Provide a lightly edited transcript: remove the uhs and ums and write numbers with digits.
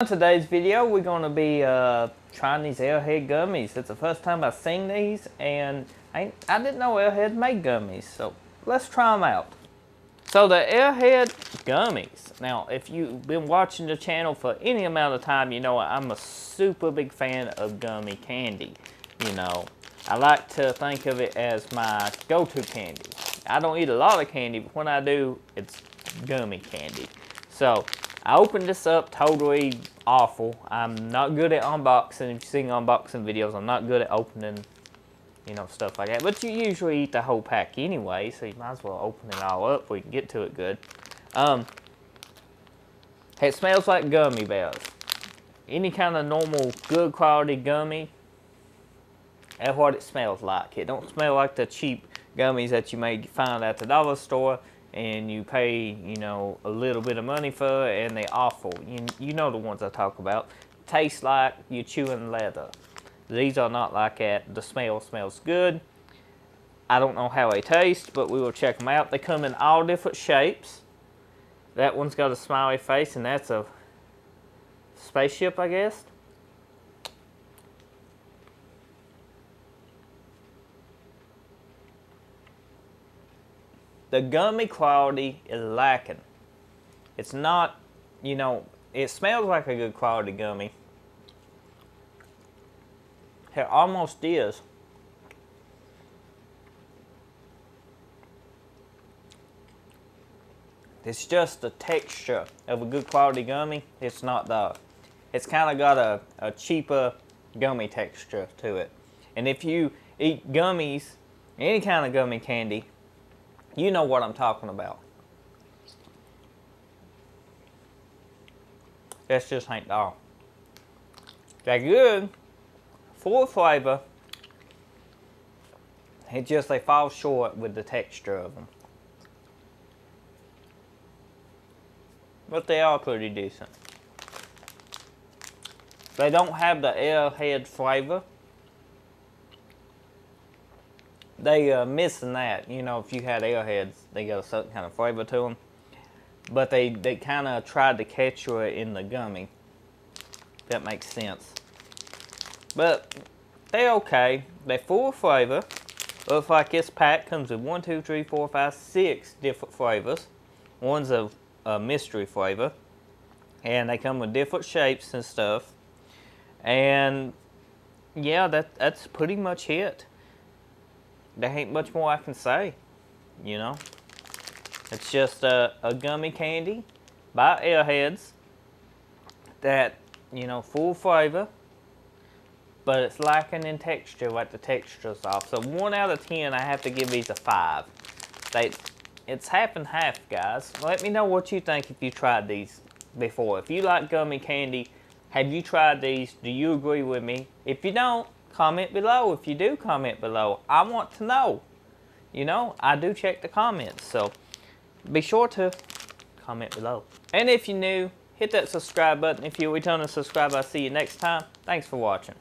In today's video, we're going to be trying these Air Head Gummies. It's the first time I've seen these, and I didn't know Air Head made gummies, so let's try them out. So the Air Head Gummies. Now, if you've been watching the channel for any amount of time, you know I'm a super big fan of gummy candy. You know, I like to think of it as my go-to candy. I don't eat a lot of candy, but when I do, it's gummy candy. So I opened this up totally awful. I'm not good at unboxing. If you've seen unboxing videos, I'm not good at opening, you know, stuff like that. But you usually eat the whole pack anyway, so you might as well open it all up so we can get to it good. It smells like gummy bears. Any kind of normal, good quality gummy, that's what it smells like. It don't smell like the cheap gummies that you may find at the dollar store and you pay, you know, a little bit of money for it, and they're awful. You know the ones I talk about. Taste like you're chewing leather. These are not like that. The smell smells good. I don't know how they taste, but we will check them out. They come in all different shapes. That one's got a smiley face, and that's a spaceship, I guess. The gummy quality is lacking. It's not, you know, it smells like a good quality gummy. It almost is. It's just the texture of a good quality gummy. It's not the, it's kind of got a cheaper gummy texture to it. And if you eat gummies, any kind of gummy candy, you know what I'm talking about. That's just ain't all. They're good, full of flavor. It just, they fall short with the texture of them. But they are pretty decent. They don't have the Air Head flavor. They missing that. You know, if you had Airheads, they got a certain kind of flavor to them. But they kind of tried to capture it in the gummy. If that makes sense. But they're okay. They're full of flavor. Looks like this pack comes with 1, 2, 3, 4, 5, 6 different flavors. One's a mystery flavor. And they come with different shapes and stuff. And yeah, that's pretty much it. There ain't much more I can say, you know. It's just a gummy candy by Airheads that, you know, full flavor, but it's lacking in texture, like the texture's off. So 1 out of 10, I have to give these a 5. It's half and half, guys. Let me know what you think if you tried these before. If you like gummy candy, have you tried these? Do you agree with me? If you don't, comment below. If you do, comment below. I want to know. You know, I do check the comments, so be sure to comment below. And if you're new, hit that subscribe button. If you're a returning subscriber, I'll see you next time. Thanks for watching.